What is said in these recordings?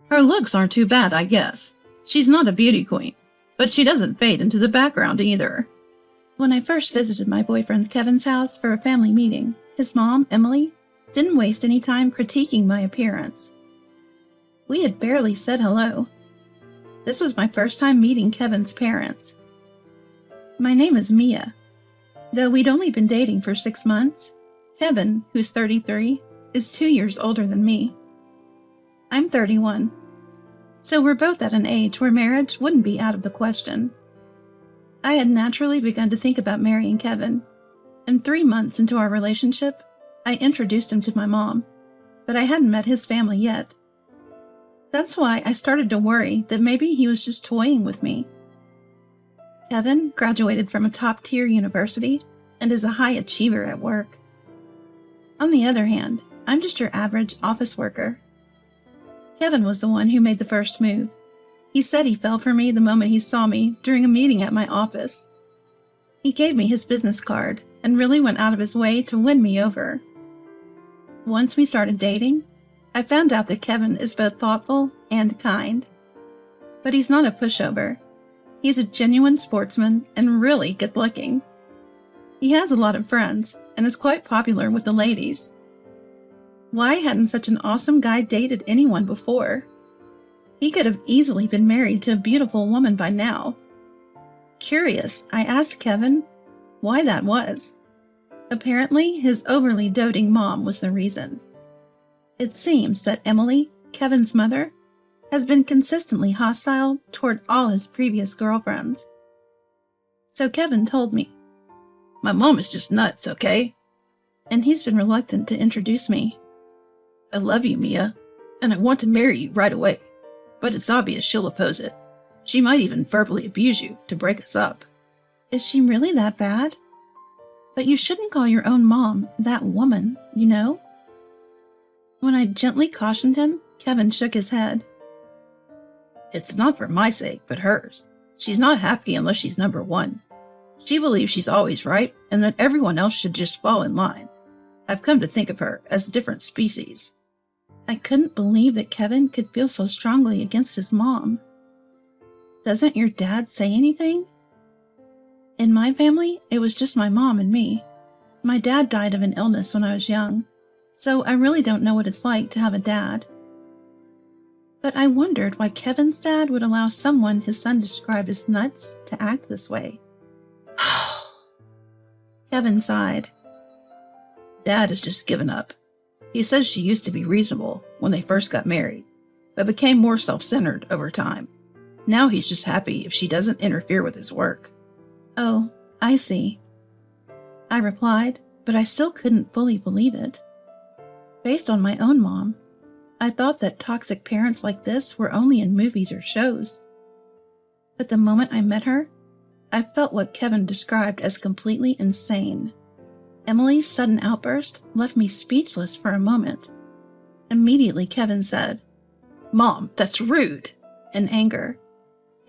Her looks aren't too bad, I guess. She's not a beauty queen, but she doesn't fade into the background either. When I first visited my boyfriend Kevin's house for a family meeting, his mom, Emily, didn't waste any time critiquing my appearance. We had barely said hello. This was my first time meeting Kevin's parents. My name is Mia. Though we'd only been dating for 6 months, Kevin, who's 33, is 2 years older than me. I'm 31, so we're both at an age where marriage wouldn't be out of the question. I had naturally begun to think about marrying Kevin, and 3 months into our relationship, I introduced him to my mom, but I hadn't met his family yet. That's why I started to worry that maybe he was just toying with me. Kevin graduated from a top-tier university and is a high achiever at work. On the other hand, I'm just your average office worker. Kevin was the one who made the first move. He said he fell for me the moment he saw me during a meeting at my office. He gave me his business card and really went out of his way to win me over. Once we started dating, I found out that Kevin is both thoughtful and kind. But he's not a pushover. He's a genuine sportsman and really good-looking. He has a lot of friends and is quite popular with the ladies. Why hadn't such an awesome guy dated anyone before? He could have easily been married to a beautiful woman by now. Curious, I asked Kevin why that was. Apparently, his overly doting mom was the reason. It seems that Emily, Kevin's mother, has been consistently hostile toward all his previous girlfriends. So Kevin told me, "My mom is just nuts, okay?" And he's been reluctant to introduce me. "I love you, Mia, and I want to marry you right away, but it's obvious she'll oppose it. She might even verbally abuse you to break us up." Is she really that bad? But you shouldn't call your own mom that woman, you know? When I gently cautioned him, Kevin shook his head. "It's not for my sake, but hers. She's not happy unless she's number one. She believes she's always right and that everyone else should just fall in line. I've come to think of her as a different species." I couldn't believe that Kevin could feel so strongly against his mom. Doesn't your dad say anything? In my family, it was just my mom and me. My dad died of an illness when I was young, so I really don't know what it's like to have a dad. But I wondered why Kevin's dad would allow someone his son described as nuts to act this way. Kevin sighed. "Dad has just given up. He says she used to be reasonable when they first got married, but became more self-centered over time. Now he's just happy if she doesn't interfere with his work." "Oh, I see," I replied, but I still couldn't fully believe it. Based on my own mom, I thought that toxic parents like this were only in movies or shows. But the moment I met her, I felt what Kevin described as completely insane. Emily's sudden outburst left me speechless for a moment. Immediately Kevin said, "Mom, that's rude," in anger.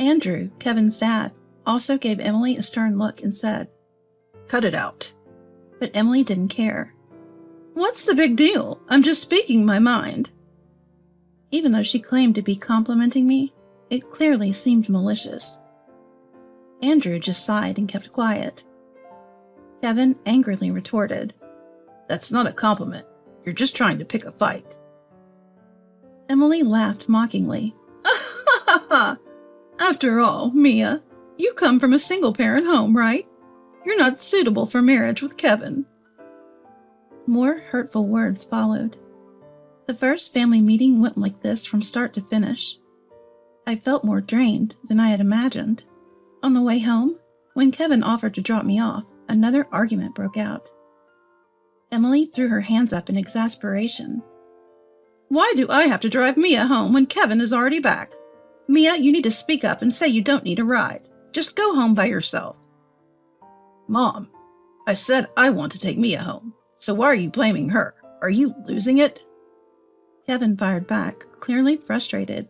Andrew, Kevin's dad, also gave Emily a stern look and said, "Cut it out." But Emily didn't care. "What's the big deal? I'm just speaking my mind." Even though she claimed to be complimenting me, it clearly seemed malicious. Andrew just sighed and kept quiet. Kevin angrily retorted, "That's not a compliment. You're just trying to pick a fight." Emily laughed mockingly. "After all, Mia, you come from a single-parent home, right? You're not suitable for marriage with Kevin." More hurtful words followed. The first family meeting went like this from start to finish. I felt more drained than I had imagined. On the way home, when Kevin offered to drop me off, another argument broke out. Emily threw her hands up in exasperation. "Why do I have to drive Mia home when Kevin is already back? Mia, you need to speak up and say you don't need a ride. Just go home by yourself." "Mom, I said I want to take Mia home, so why are you blaming her? Are you losing it?" Kevin fired back, clearly frustrated.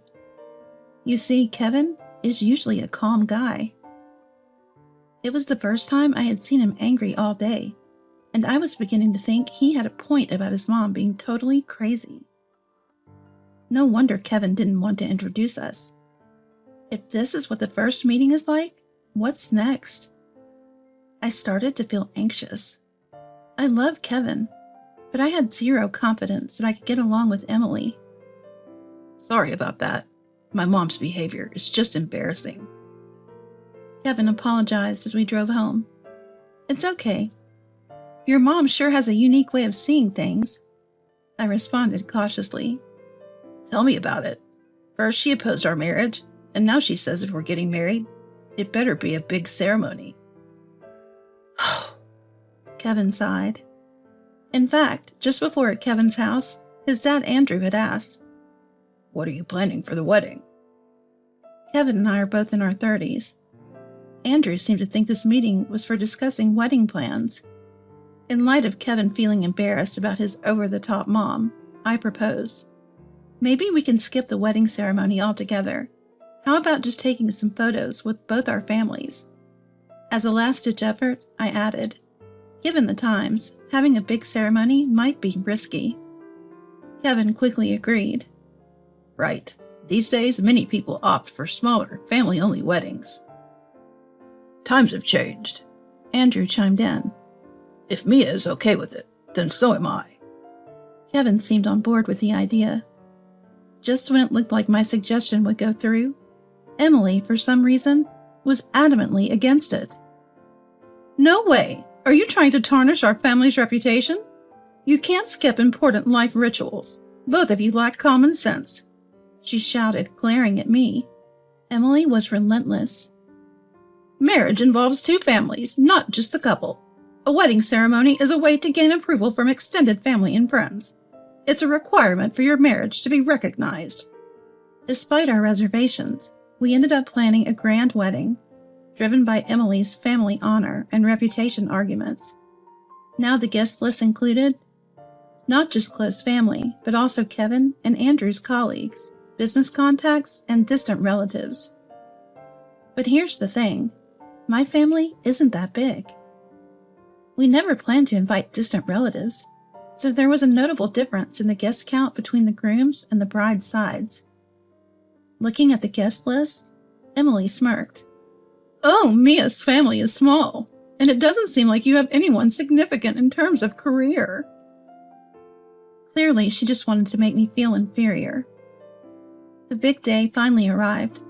You see, Kevin is usually a calm guy. It was the first time I had seen him angry all day, and I was beginning to think he had a point about his mom being totally crazy. No wonder Kevin didn't want to introduce us. If this is what the first meeting is like, what's next? I started to feel anxious. I love Kevin, but I had zero confidence that I could get along with Emily. Sorry about that. My mom's behavior is just embarrassing. Kevin apologized as we drove home. It's okay. Your mom sure has a unique way of seeing things. I responded cautiously. Tell me about it. First she opposed our marriage, and now she says if we're getting married, it better be a big ceremony. Kevin sighed. In fact, just before at Kevin's house, his dad Andrew had asked, "What are you planning for the wedding?" Kevin and I are both in our 30s. Andrew seemed to think this meeting was for discussing wedding plans. In light of Kevin feeling embarrassed about his over-the-top mom, I proposed, maybe we can skip the wedding ceremony altogether. How about just taking some photos with both our families? As a last-ditch effort, I added, given the times, having a big ceremony might be risky. Kevin quickly agreed. Right. These days, many people opt for smaller, family-only weddings. Times have changed. Andrew chimed in. If Mia is okay with it, then so am I. Kevin seemed on board with the idea. Just when it looked like my suggestion would go through, Emily, for some reason, was adamantly against it. No way! Are you trying to tarnish our family's reputation? You can't skip important life rituals. Both of you lack common sense. She shouted, glaring at me. Emily was relentless. Marriage involves two families, not just the couple. A wedding ceremony is a way to gain approval from extended family and friends. It's a requirement for your marriage to be recognized. Despite our reservations, we ended up planning a grand wedding, driven by Emily's family honor and reputation arguments. Now the guest list included not just close family, but also Kevin and Andrew's colleagues, business contacts, and distant relatives. But here's the thing. My family isn't that big. We never planned to invite distant relatives, so there was a notable difference in the guest count between the groom's and the bride's sides. Looking at the guest list, Emily smirked. Oh, Mia's family is small, and it doesn't seem like you have anyone significant in terms of career. Clearly, she just wanted to make me feel inferior. The big day finally arrived.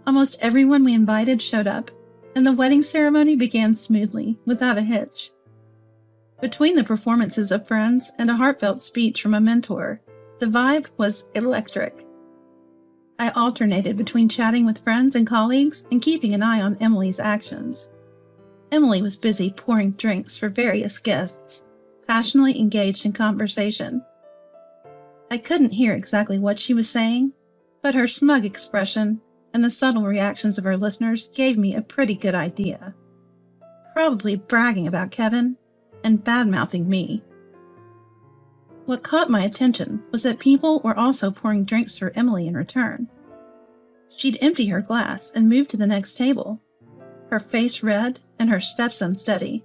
Almost everyone we invited showed up, and the wedding ceremony began smoothly, without a hitch. Between the performances of friends and a heartfelt speech from a mentor, the vibe was electric. I alternated between chatting with friends and colleagues and keeping an eye on Emily's actions. Emily was busy pouring drinks for various guests, passionately engaged in conversation. I couldn't hear exactly what she was saying, but her smug expression and the subtle reactions of her listeners gave me a pretty good idea. Probably bragging about Kevin and bad-mouthing me. What caught my attention was that people were also pouring drinks for Emily in return. She'd empty her glass and move to the next table, her face red and her steps unsteady.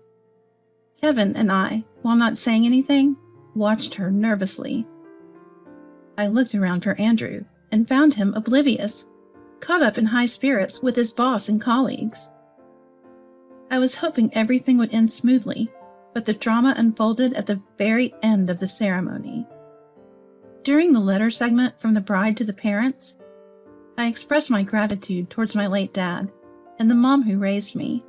Kevin and I, while not saying anything, watched her nervously. I looked around for Andrew and found him oblivious, caught up in high spirits with his boss and colleagues. I was hoping everything would end smoothly, but the drama unfolded at the very end of the ceremony. During the letter segment from the bride to the parents, I expressed my gratitude towards my late dad and the mom who raised me.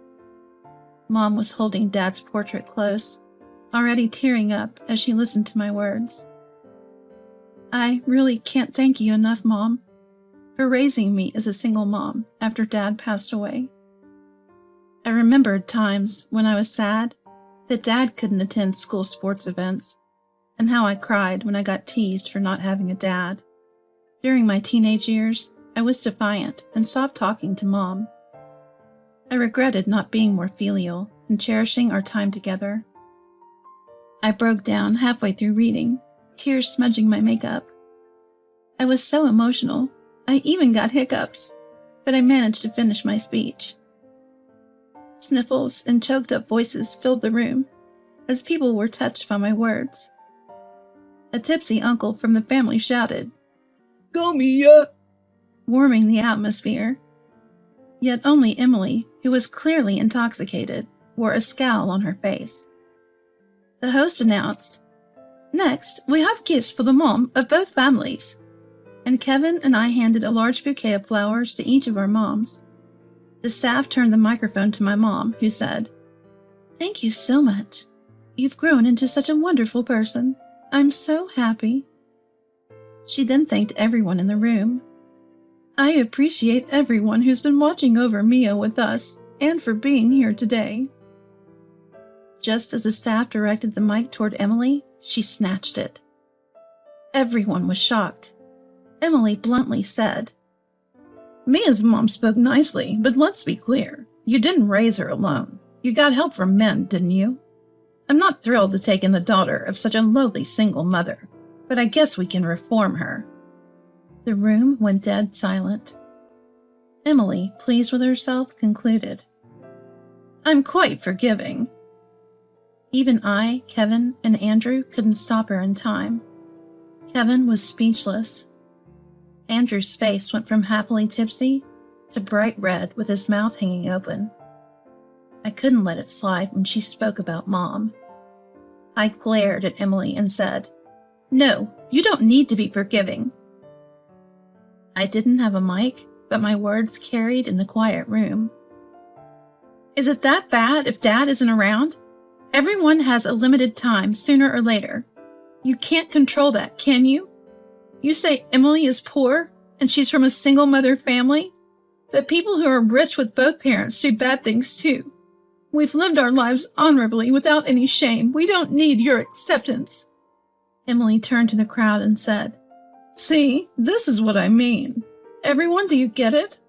Mom was holding Dad's portrait close, already tearing up as she listened to my words. I really can't thank you enough, Mom, for raising me as a single mom after Dad passed away. I remembered times when I was sad that Dad couldn't attend school sports events, and how I cried when I got teased for not having a dad. During my teenage years, I was defiant and stopped talking to Mom. I regretted not being more filial and cherishing our time together. I broke down halfway through reading, tears smudging my makeup. I was so emotional, I even got hiccups, but I managed to finish my speech. Sniffles and choked-up voices filled the room, as people were touched by my words. A tipsy uncle from the family shouted, Go, Mia! warming the atmosphere. Yet only Emily, who was clearly intoxicated, wore a scowl on her face. The host announced, "Next, we have gifts for the mom of both families." And Kevin and I handed a large bouquet of flowers to each of our moms. The staff turned the microphone to my mom, who said, "Thank you so much. You've grown into such a wonderful person. I'm so happy." She then thanked everyone in the room. "I appreciate everyone who's been watching over Mia with us and for being here today." Just as the staff directed the mic toward Emily, she snatched it. Everyone was shocked. Emily bluntly said, "Mia's mom spoke nicely, but let's be clear. You didn't raise her alone. You got help from men, didn't you? I'm not thrilled to take in the daughter of such a lowly single mother, but I guess we can reform her." The room went dead silent. Emily, pleased with herself, concluded, "I'm quite forgiving." Even I, Kevin, and Andrew couldn't stop her in time. Kevin was speechless. Andrew's face went from happily tipsy to bright red with his mouth hanging open. I couldn't let it slide when she spoke about Mom. I glared at Emily and said, "No, you don't need to be forgiving." I didn't have a mic, but my words carried in the quiet room. "Is it that bad if Dad isn't around? Everyone has a limited time sooner or later. You can't control that, can you? You say Emily is poor and she's from a single mother family, but people who are rich with both parents do bad things too. We've lived our lives honorably without any shame. We don't need your acceptance." Emily turned to the crowd and said, "See, this is what I mean. Everyone, do you get it?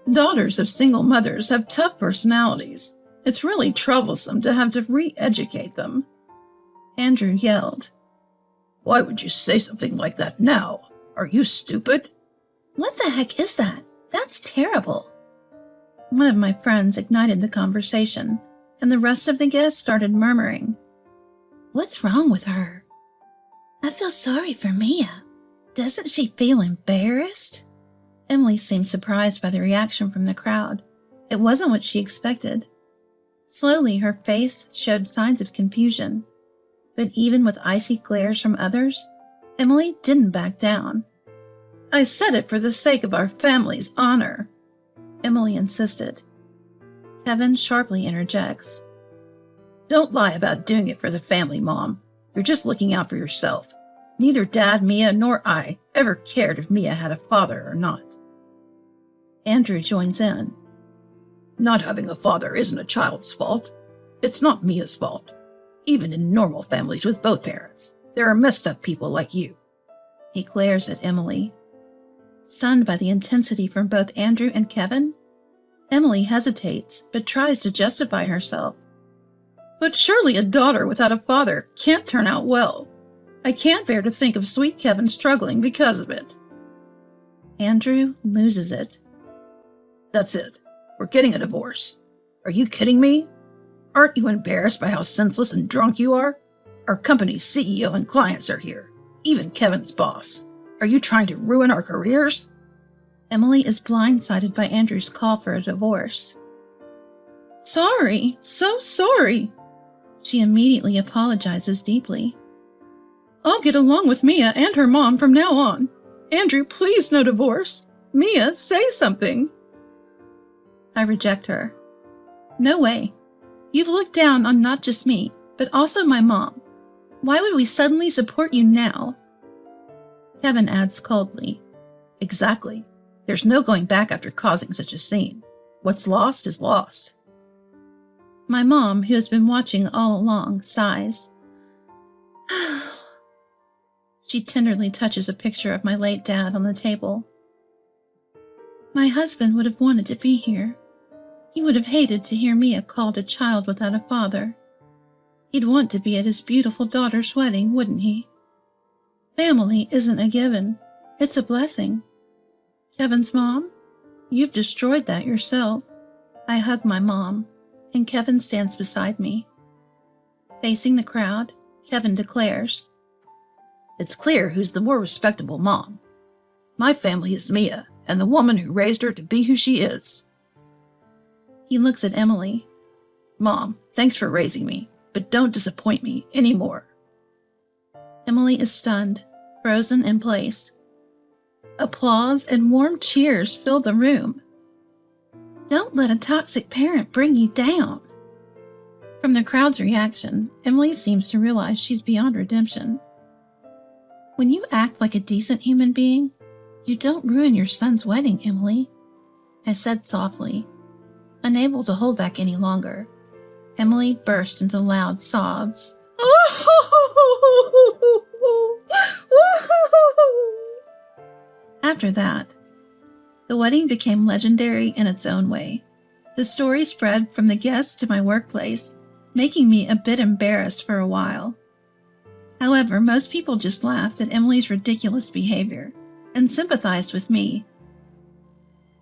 Daughters of single mothers have tough personalities. It's really troublesome to have to re-educate them." Andrew yelled, "Why would you say something like that now? Are you stupid?" "What the heck is that? That's terrible." One of my friends ignited the conversation, and the rest of the guests started murmuring, "What's wrong with her? I feel sorry for Mia. Doesn't she feel embarrassed?" Emily seemed surprised by the reaction from the crowd. It wasn't what she expected. Slowly, her face showed signs of confusion. But even with icy glares from others, Emily didn't back down. "I said it for the sake of our family's honor," Emily insisted. Kevin sharply interjects, "Don't lie about doing it for the family, Mom. You're just looking out for yourself. Neither Dad, Mia, nor I ever cared if Mia had a father or not." Andrew joins in. "Not having a father isn't a child's fault. It's not Mia's fault. Even in normal families with both parents, there are messed up people like you." He glares at Emily. Stunned by the intensity from both Andrew and Kevin, Emily hesitates but tries to justify herself. "But surely a daughter without a father can't turn out well. I can't bear to think of sweet Kevin struggling because of it." Andrew loses it. "That's it. We're getting a divorce. Are you kidding me? Aren't you embarrassed by how senseless and drunk you are? Our company's CEO and clients are here, even Kevin's boss. Are you trying to ruin our careers?" Emily is blindsided by Andrew's call for a divorce. "Sorry, so sorry." She immediately apologizes deeply. "I'll get along with Mia and her mom from now on. Andrew, please no divorce. Mia, say something." I reject her. "No way. You've looked down on not just me, but also my mom. Why would we suddenly support you now?" Kevin adds coldly, "Exactly. There's no going back after causing such a scene. What's lost is lost." My mom, who has been watching all along, sighs. She tenderly touches a picture of my late dad on the table. "My husband would have wanted to be here. He would have hated to hear Mia called a child without a father. He'd want to be at his beautiful daughter's wedding, wouldn't he? Family isn't a given. It's a blessing. Kevin's mom, you've destroyed that yourself." I hug my mom, and Kevin stands beside me. Facing the crowd, Kevin declares, "It's clear who's the more respectable mom. My family is Mia, and the woman who raised her to be who she is. He looks at Emily. Mom, thanks for raising me, but don't disappoint me anymore. Emily is stunned, frozen in place. Applause and warm cheers fill the room. Don't let a toxic parent bring you down. From the crowd's reaction, Emily seems to realize she's beyond redemption. When you act like a decent human being, you don't ruin your son's wedding, Emily, I said softly. Unable to hold back any longer, Emily burst into loud sobs. After that, the wedding became legendary in its own way. The story spread from the guests to my workplace, making me a bit embarrassed for a while. However, most people just laughed at Emily's ridiculous behavior and sympathized with me.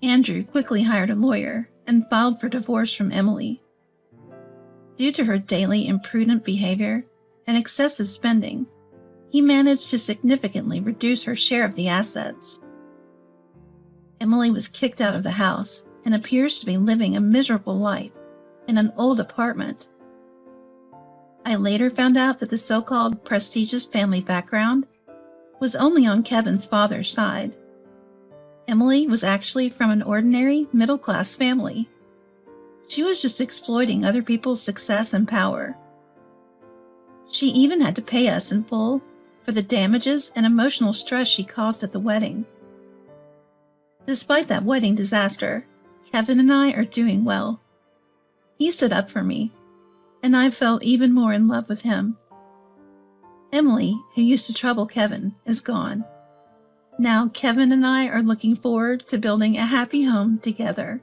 Andrew quickly hired a lawyer and filed for divorce from Emily. Due to her daily imprudent behavior and excessive spending, he managed to significantly reduce her share of the assets. Emily was kicked out of the house and appears to be living a miserable life in an old apartment. I later found out that the so-called prestigious family background was only on Kevin's father's side. Emily was actually from an ordinary middle-class family. She was just exploiting other people's success and power. She even had to pay us in full for the damages and emotional stress she caused at the wedding. Despite that wedding disaster, Kevin and I are doing well. He stood up for me, and I fell even more in love with him. Emily, who used to trouble Kevin, is gone. Now Kevin and I are looking forward to building a happy home together.